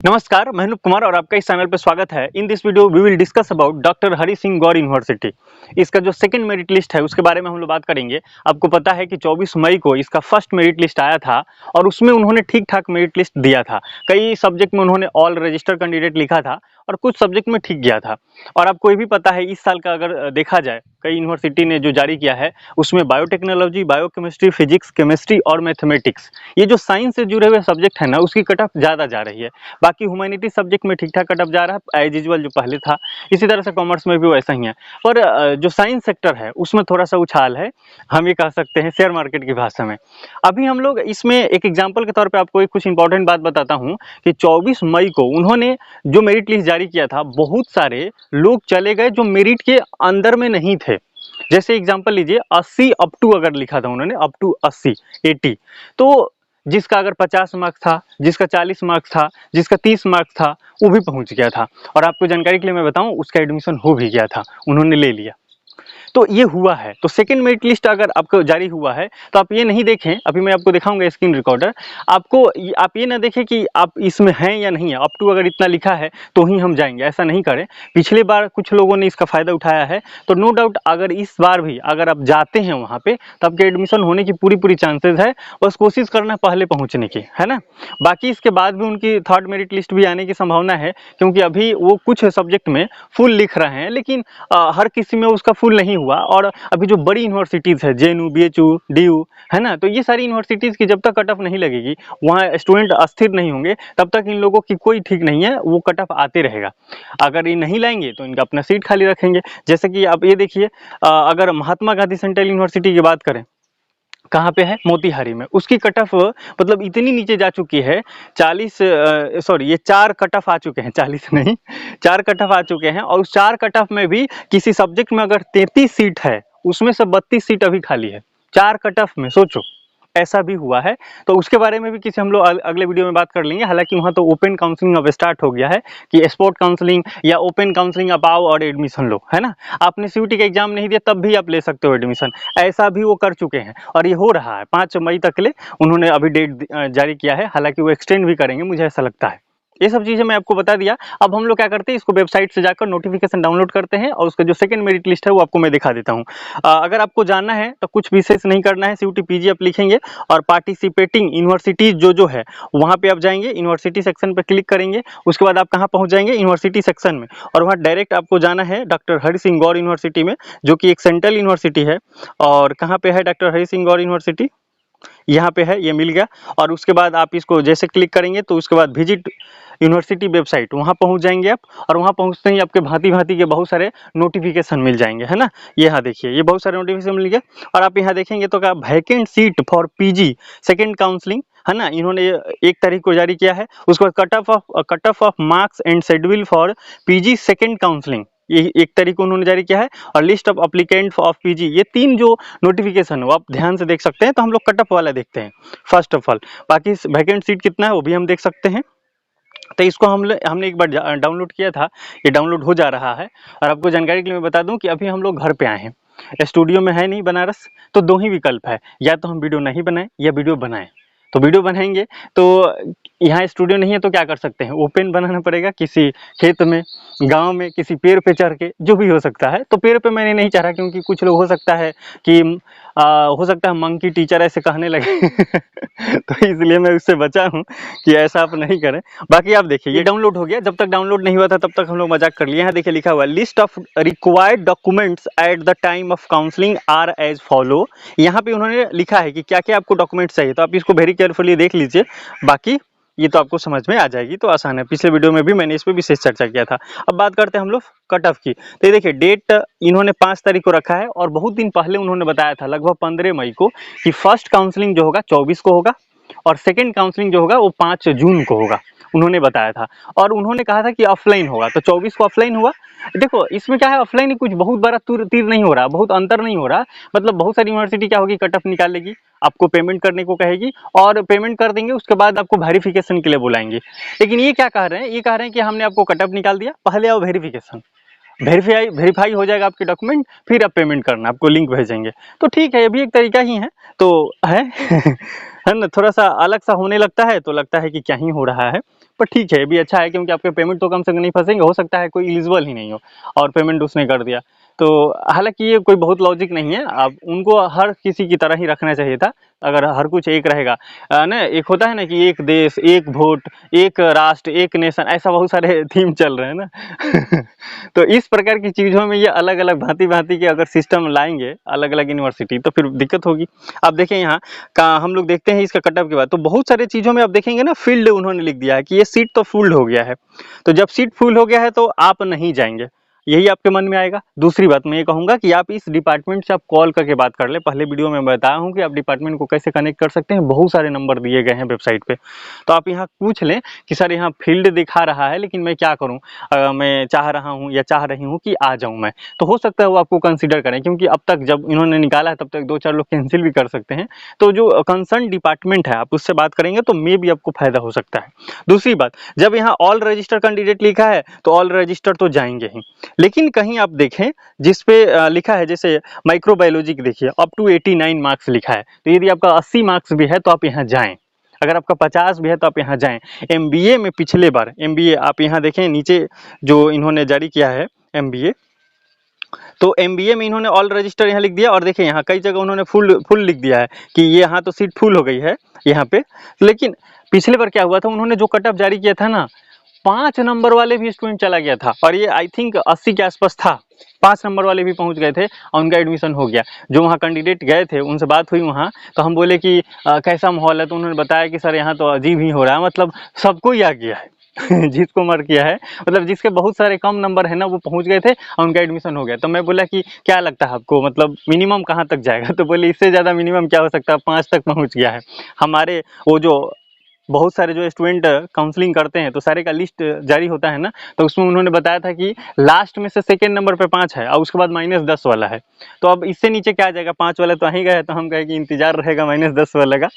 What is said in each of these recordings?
नमस्कार, मैं अनूप कुमार और आपका इस चैनल पर स्वागत है। In this video we will discuss about doctor Hari Singh Gour university. इसका जो सेकंड मेरिट लिस्ट है उसके बारे में हम लोग बात करेंगे। आपको पता है कि 24 मई को इसका फर्स्ट मेरिट लिस्ट आया था और उसमें उन्होंने ठीक ठाक मेरिट लिस्ट दिया था। कई सब्जेक्ट में उन्होंने ऑल रजिस्टर कैंडिडेट लिखा था और कुछ सब्जेक्ट में ठीक गया था। और आपको ये भी पता है, इस साल का अगर देखा जाए, कई यूनिवर्सिटी ने जो जारी किया है उसमें बायोटेक्नोलॉजी, बायोकेमिस्ट्री, फिजिक्स, केमिस्ट्री और मैथमेटिक्स, ये जो साइंस से जुड़े हुए सब्जेक्ट है ना, उसकी कट ऑफ ज़्यादा जा रही है। बाकी ह्यूमैनिटी सब्जेक्ट में ठीक ठाक कट ऑफ जा रहा है एज यूजुअल जो पहले था। इसी तरह से कॉमर्स में भी वैसा ही है। पर जो साइंस सेक्टर है उसमें थोड़ा सा उछाल है, हम ये कह सकते हैं शेयर मार्केट की भाषा में। अभी हम लोग इसमें एक एग्जांपल के तौर पे आपको एक कुछ इंपॉर्टेंट बात बताता हूँ कि 24 मई को उन्होंने जो मेरिट लिस्ट जारी किया था, बहुत सारे लोग चले गए जो मेरिट के अंदर में नहीं थे। जैसे एग्जांपल लीजिए, 80 अप टू अगर लिखा था उन्होंने, अप टू 80 80, तो जिसका अगर 50 मार्क्स था, जिसका 40 मार्क्स था, जिसका 30 मार्क्स था, वो भी पहुंच गया था। और आपको जानकारी के लिए मैं बताऊं, उसका एडमिशन हो भी गया था, उन्होंने ले लिया। तो ये हुआ है। तो सेकंड मेरिट लिस्ट अगर आपको जारी हुआ है तो आप ये नहीं देखें, अभी मैं आपको दिखाऊंगा स्क्रीन रिकॉर्डर, आपको आप ये ना देखें कि आप इसमें हैं या नहीं है, अप टू अगर इतना लिखा है तो ही हम जाएंगे, ऐसा नहीं करें। पिछले बार कुछ लोगों ने इसका फायदा उठाया है, तो नो डाउट अगर इस बार भी अगर आप जाते हैं वहाँ पे तो आपके एडमिशन होने की पूरी चांसेस है। बस कोशिश करना पहले पहुँचने की, है ना। बाकी इसके बाद भी उनकी थर्ड मेरिट लिस्ट भी आने की संभावना है, क्योंकि अभी वो कुछ सब्जेक्ट में फुल लिख रहे हैं, लेकिन हर किसी में उसका फुल नहीं हुआ। और अभी जो बड़ी यूनिवर्सिटीज़ है, जेएनयू, बीएचयू, डीयू, है ना, तो ये सारी यूनिवर्सिटीज़ की जब तक कट ऑफ नहीं लगेगी, वहाँ स्टूडेंट अस्थिर नहीं होंगे, तब तक इन लोगों की कोई ठीक नहीं है, वो कट ऑफ आते रहेगा। अगर ये नहीं लाएंगे तो इनका अपना सीट खाली रखेंगे। जैसे कि आप ये देखिए, अगर महात्मा गांधी सेंट्रल यूनिवर्सिटी की बात करें, कहाँ पे है, मोतीहारी में, उसकी कट ऑफ मतलब इतनी नीचे जा चुकी है, 40 सॉरी, ये 4 कट ऑफ आ चुके हैं, 40 नहीं, 4 कट ऑफ आ चुके हैं। और उस 4 कट ऑफ में भी किसी सब्जेक्ट में अगर 33 सीट है, उसमें से 32 सीट अभी खाली है, 4 कट ऑफ में, सोचो, ऐसा भी हुआ है। तो उसके बारे में भी किसी हम लोग अगले वीडियो में बात कर लेंगे। हालांकि वहाँ तो ओपन काउंसलिंग अब स्टार्ट हो गया है कि स्पोर्ट काउंसलिंग या ओपन काउंसलिंग आप आओ और एडमिशन लो, है ना। आपने सीयूटी का एग्जाम नहीं दिया तब भी आप ले सकते हो एडमिशन, ऐसा भी वो कर चुके हैं। और ये हो रहा है 5 मई तक के लिए उन्होंने अभी डेट जारी किया है। हालांकि वो एक्सटेंड भी करेंगे, मुझे ऐसा लगता है। ये सब चीज़ें मैं आपको बता दिया। अब हम लोग क्या करते हैं, इसको वेबसाइट से जाकर नोटिफिकेशन डाउनलोड करते हैं और उसका जो सेकंड मेरिट लिस्ट है वो आपको मैं दिखा देता हूँ। अगर आपको जानना है तो कुछ विशेष नहीं करना है, सीयूटी पीजी आप लिखेंगे और पार्टिसिपेटिंग यूनिवर्सिटीज जो है वहाँ पे आप जाएंगे, यूनिवर्सिटी सेक्शन पर क्लिक करेंगे। उसके बाद आप कहाँ पहुँच जाएंगे, यूनिवर्सिटी सेक्शन में, और वहाँ डायरेक्ट आपको जाना है डॉक्टर हरि सिंह गौर यूनिवर्सिटी में, जो कि एक सेंट्रल यूनिवर्सिटी है। और कहाँ पे है डॉक्टर हरि सिंह गौर यूनिवर्सिटी, यहाँ पे है, ये मिल गया। और उसके बाद आप इसको जैसे क्लिक करेंगे तो उसके बाद विजिट यूनिवर्सिटी वेबसाइट, वहाँ पहुँच जाएंगे आप। और वहाँ पहुँचते ही आपके भांति भांति के बहुत सारे नोटिफिकेशन मिल जाएंगे, है ना। यहाँ देखिए, ये बहुत सारे नोटिफिकेशन मिल गए। और आप यहाँ देखेंगे तो क्या, vacant seat for PG second counselling, है ना, इन्होंने 1 तारीख को जारी किया है। उसके बाद cut off marks and schedule for PG second counselling, ये 1 तारीख को उन्होंने जारी किया है। और list of applicant of PG, ये 3 जो नोटिफिकेशन हो आप ध्यान से देख सकते हैं। तो हम लोग कट ऑफ वाला देखते हैं फर्स्ट ऑफ ऑल, बाकी वैकेंट सीट कितना है वो भी हम देख सकते हैं। तो इसको हमने एक बार डाउनलोड किया था, ये डाउनलोड हो जा रहा है। और आपको जानकारी के लिए मैं बता दूं कि अभी हम लोग घर पे आए हैं, स्टूडियो में है नहीं बनारस। तो 2 ही विकल्प है, या तो हम वीडियो नहीं बनाएं या वीडियो बनाएं। तो वीडियो बनाएंगे तो यहाँ स्टूडियो नहीं है तो क्या कर सकते हैं, ओपन बनाना पड़ेगा किसी खेत में, गांव में, किसी पेड़ पे चढ़ के, जो भी हो सकता है। तो पेड़ पे मैंने नहीं चढ़ा, क्योंकि कुछ लोग हो सकता है कि हो सकता है मंकी टीचर ऐसे कहने लगे तो इसलिए मैं उससे बचा हूँ कि ऐसा आप नहीं करें। बाकी आप देखिए, ये डाउनलोड हो गया। जब तक डाउनलोड नहीं हुआ था तब तक हम लोग मजाक कर लिए। यहाँ देखिए लिखा हुआ, list of required documents at the time of counselling are as follow. यहाँ पे उन्होंने लिखा है कि क्या क्या आपको डॉक्यूमेंट्स चाहिए, तो आप इसको वेरी केयरफुली देख लीजिए। बाकी ये तो आपको समझ में आ जाएगी, तो आसान है। पिछले वीडियो में भी मैंने इस पर विशेष चर्चा किया था। अब बात करते हैं हम लोग कट ऑफ की। तो ये देखिए, डेट इन्होंने 5 तारीख को रखा है, और बहुत दिन पहले उन्होंने बताया था, लगभग 15 मई को, कि फर्स्ट काउंसलिंग जो होगा 24 को होगा और सेकेंड काउंसलिंग जो होगा वो 5 जून को होगा, उन्होंने बताया था। और उन्होंने कहा था कि ऑफलाइन होगा, तो 24 को ऑफलाइन हुआ। देखो इसमें क्या है, ऑफलाइन ही कुछ बहुत बड़ा तीर नहीं हो रहा, बहुत अंतर नहीं हो रहा। मतलब बहुत सारी यूनिवर्सिटी क्या होगी, कट ऑफ निकाल लेगी, आपको पेमेंट करने को कहेगी, और पेमेंट कर देंगे, उसके बाद आपको वेरिफिकेशन के लिए बुलाएंगे। लेकिन ये क्या कह रहे हैं, ये कह रहे हैं कि हमने आपको कट ऑफ निकाल दिया, पहले आओ वेरिफिकेशन, वेरीफाई हो जाएगा आपके डॉक्यूमेंट, फिर आप पेमेंट करना, आपको लिंक भेजेंगे। तो ठीक है, ये भी एक तरीका ही है, तो है है ना, थोड़ा सा अलग सा होने लगता है तो लगता है कि क्या ही हो रहा है। पर ठीक है, ये भी अच्छा है क्योंकि आपके पेमेंट तो कम से कम नहीं फंसेंगे। हो सकता है कोई एलिजिबल ही नहीं हो और पेमेंट उसने कर दिया। तो हालांकि ये कोई बहुत लॉजिक नहीं है, आप उनको हर किसी की तरह ही रखना चाहिए था। अगर हर कुछ एक रहेगा ना, एक होता है ना कि एक देश एक वोट एक राष्ट्र एक नेशन, ऐसा बहुत सारे थीम चल रहे हैं ना तो इस प्रकार की चीज़ों में ये अलग अलग भांति भांति के अगर सिस्टम लाएंगे अलग अलग यूनिवर्सिटी, तो फिर दिक्कत होगी। आप देखें यहाँ का हम लोग देखते हैं इसका कटअप के बाद तो बहुत सारे चीज़ों में आप देखेंगे ना, फील्ड उन्होंने लिख दिया है कि ये सीट तो फुल हो गया है। तो जब सीट फुल हो गया है तो आप नहीं जाएंगे, यही आपके मन में आएगा। दूसरी बात मैं ये कहूँगा कि आप इस डिपार्टमेंट से आप कॉल करके बात कर ले। पहले वीडियो में बताया हूँ कि आप डिपार्टमेंट को कैसे कनेक्ट कर सकते हैं, बहुत सारे नंबर दिए गए हैं वेबसाइट पे। तो आप यहाँ पूछ लें कि सर यहाँ फील्ड दिखा रहा है लेकिन मैं क्या करूँ, मैं चाह रहा हूँ या चाह रही हूँ कि आ जाऊँ मैं, तो हो सकता है वो आपको कंसिडर करें। क्योंकि अब तक जब इन्होंने निकाला है तब तक 2-4 लोग कैंसिल भी कर सकते हैं। तो जो कंसर्न डिपार्टमेंट है आप उससे बात करेंगे तो मे भी आपको फायदा हो सकता है। दूसरी बात, जब यहाँ ऑल रजिस्टर कैंडिडेट लिखा है तो ऑल रजिस्टर तो जाएंगे ही, लेकिन कहीं आप देखें जिस पे लिखा है जैसे माइक्रोबायोलॉजी की, देखिए अप टू 89 मार्क्स लिखा है। तो यदि आपका 80 मार्क्स भी है तो आप यहाँ जाएं, अगर आपका 50 भी है तो आप यहाँ जाएं। एमबीए में पिछले बार एमबीए आप यहाँ देखें नीचे जो इन्होंने जारी किया है एमबीए, तो एमबीए में इन्होंने ऑल रजिस्टर यहाँ लिख दिया और देखिए यहाँ कई जगह उन्होंने फुल लिख दिया है कि ये यहाँ तो सीट फुल हो गई है यहाँ पे। लेकिन पिछले बार क्या हुआ था, उन्होंने जो कट ऑफ जारी किया था ना, 5 नंबर वाले भी स्टूडेंट चला गया था और ये आई थिंक 80 के आसपास था। 5 नंबर वाले भी पहुंच गए थे और उनका एडमिशन हो गया। जो वहाँ कैंडिडेट गए थे उनसे बात हुई वहाँ, तो हम बोले कि कैसा माहौल है, तो उन्होंने बताया कि सर यहाँ तो अजीब ही हो रहा है, मतलब सबको ही आ गया है जिसको मर किया है, मतलब जिसके बहुत सारे कम नंबर है ना वो पहुंच गए थे और उनका एडमिशन हो गया। तो मैं बोला कि क्या लगता है आपको, मतलब मिनिमम कहाँ तक जाएगा, तो बोले इससे ज़्यादा मिनिमम क्या हो सकता है, 5 तक पहुंच गया है। हमारे वो जो बहुत सारे जो स्टूडेंट काउंसलिंग करते हैं तो सारे का लिस्ट जारी होता है ना, तो उसमें उन्होंने बताया था कि लास्ट में से सेकेंड नंबर पे 5 है और उसके बाद -10 वाला है। तो अब इससे नीचे क्या आ जाएगा, 5 वाला तो आ ही गया है, तो हम कहे कि इंतजार रहेगा -10 वाले का।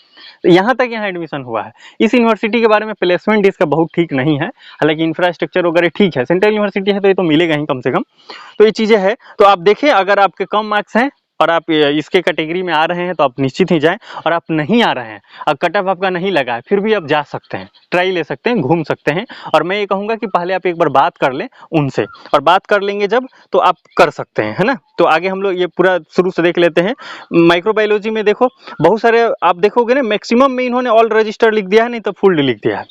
तो यहाँ तक यहाँ एडमिशन हुआ है। इस यूनिवर्सिटी के बारे में प्लेसमेंट इसका बहुत ठीक नहीं है, हालांकि इंफ्रास्ट्रक्चर वगैरह ठीक है, सेंट्रल यूनिवर्सिटी है तो ये तो मिलेगा ही कम से कम। तो ये चीज़ें हैं। तो आप देखें अगर आपके कम मार्क्स हैं और आप इसके कैटेगरी में आ रहे हैं तो आप निश्चित ही जाएं, और आप नहीं आ रहे हैं, अब कट ऑफ आपका नहीं लगा है, फिर भी आप जा सकते हैं, ट्राई ले सकते हैं, घूम सकते हैं। और मैं ये कहूँगा कि पहले आप एक बार बात कर लें उनसे, और बात कर लेंगे जब तो आप कर सकते हैं, है ना। तो आगे हम लोग ये पूरा शुरू से देख लेते हैं। माइक्रोबायोलॉजी में देखो बहुत सारे आप देखोगे ना, मैक्सिमम में इन्होंने ऑल रजिस्टर लिख दिया है, नहीं तो फुल लिख दिया है।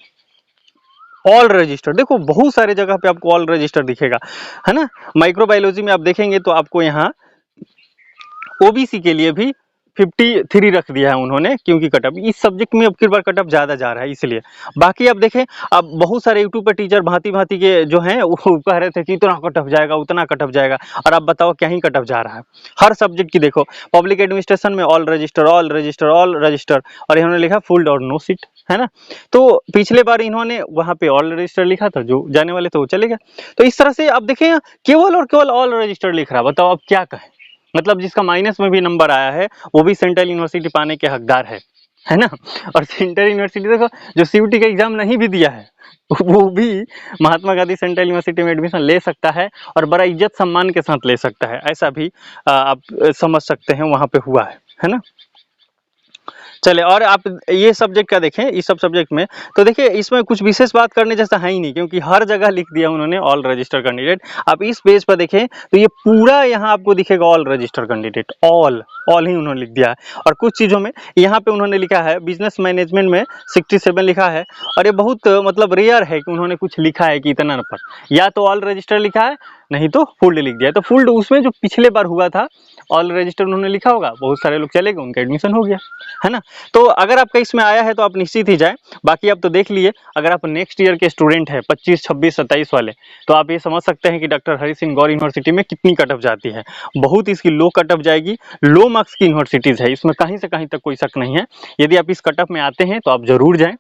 ऑल रजिस्टर देखो बहुत सारे जगह पे आपको ऑल रजिस्टर दिखेगा, है ना। माइक्रोबायोलॉजी में आप देखेंगे तो आपको यहाँ ओबीसी के लिए भी 53 रख दिया है उन्होंने, क्योंकि कटअप इस सब्जेक्ट में अब की बार कटअप ज़्यादा जा रहा है इसलिए। बाकी आप देखें, अब बहुत सारे यूट्यूब पर टीचर भांति भांति के जो हैं वो कह रहे थे कि इतना कटअप जाएगा उतना कटअप जाएगा, और आप बताओ क्या ही कटअप जा रहा है। हर सब्जेक्ट की देखो, पब्लिक एडमिनिस्ट्रेशन में all register all register all register, और इन्होंने लिखा फुल और नो सीट, है ना। तो पिछले बार इन्होंने वहाँ पे ऑल रजिस्टर लिखा था, जो जाने वाले थे वो चले गए। तो इस तरह से आप देखें केवल और केवल ऑल रजिस्टर लिख रहा है, बताओ अब क्या कहें। मतलब जिसका माइनस में भी नंबर आया है वो भी सेंट्रल यूनिवर्सिटी पाने के हकदार है ना। और सेंट्रल यूनिवर्सिटी देखो जो सीयूटी का एग्जाम नहीं भी दिया है वो भी महात्मा गांधी सेंट्रल यूनिवर्सिटी में एडमिशन ले सकता है, और बड़ा इज्जत सम्मान के साथ ले सकता है। ऐसा भी आप समझ सकते हैं वहाँ पे हुआ है ना। चले, और आप ये सब्जेक्ट का देखें, इस सब सब्जेक्ट में तो देखिए इसमें कुछ विशेष बात करने जैसा है ही नहीं, क्योंकि हर जगह लिख दिया उन्होंने ऑल रजिस्टर कैंडिडेट। आप इस पेज पर देखें तो ये पूरा यहाँ आपको दिखेगा all register candidate, all he उन्होंने लिख दिया है। और कुछ चीज़ों में यहाँ पे उन्होंने लिखा है बिजनेस मैनेजमेंट में 67 लिखा है, और ये बहुत मतलब रेयर है कि उन्होंने कुछ लिखा है कि इतना नंबर, या तो ऑल रजिस्टर लिखा है नहीं तो फुल्ड लिख दिया। तो फुल्ड उसमें जो पिछले बार हुआ था ऑल रजिस्टर उन्होंने लिखा होगा, बहुत सारे लोग चले गए, उनका एडमिशन हो गया, है ना। तो अगर आपका इसमें आया है तो आप निश्चित ही जाएं। बाकी आप तो देख लिए, अगर आप नेक्स्ट ईयर के स्टूडेंट हैं 25, 26, 27 वाले, तो आप ये समझ सकते हैं कि डॉक्टर हरि सिंह गौर यूनिवर्सिटी में कितनी कट ऑफ जाती है। बहुत इसकी लो कट ऑफ जाएगी, लो मार्क्स की यूनिवर्सिटीज़ है, इसमें कहीं से कहीं तक कोई शक नहीं है। यदि आप इस कट ऑफ में आते हैं तो आप जरूर जाएँ,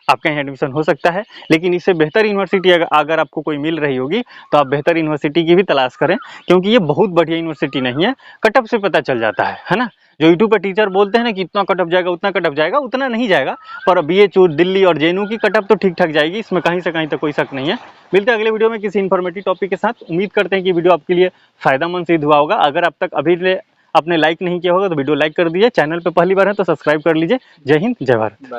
आपका यहाँ एडमिशन हो सकता है। लेकिन इससे बेहतर यूनिवर्सिटी अगर आपको कोई मिल रही होगी तो आप बेहतर यूनिवर्सिटी की भी तलाश करें, क्योंकि ये बहुत बढ़िया यूनिवर्सिटी नहीं है। कटअप से पता चल जाता है ना। जो यूट्यूब पर टीचर बोलते हैं ना कि इतना कटअप जाएगा उतना कटअप जाएगा, उतना नहीं जाएगा। पर BHU दिल्ली और JNU की कटअप तो ठीक ठाक जाएगी, इसमें कहीं से कहीं तक कोई शक नहीं है। मिलते हैं अगले वीडियो में किसी इन्फॉर्मेटिव टॉपिक के साथ। उम्मीद करते हैं कि वीडियो आपके लिए फायदेमंद सिद्ध हुआ होगा। अगर अब तक आपने लाइक नहीं किया होगा तो वीडियो लाइक कर दीजिए, चैनल पे पहली बार है तो सब्सक्राइब कर लीजिए। जय हिंद, जय भारत।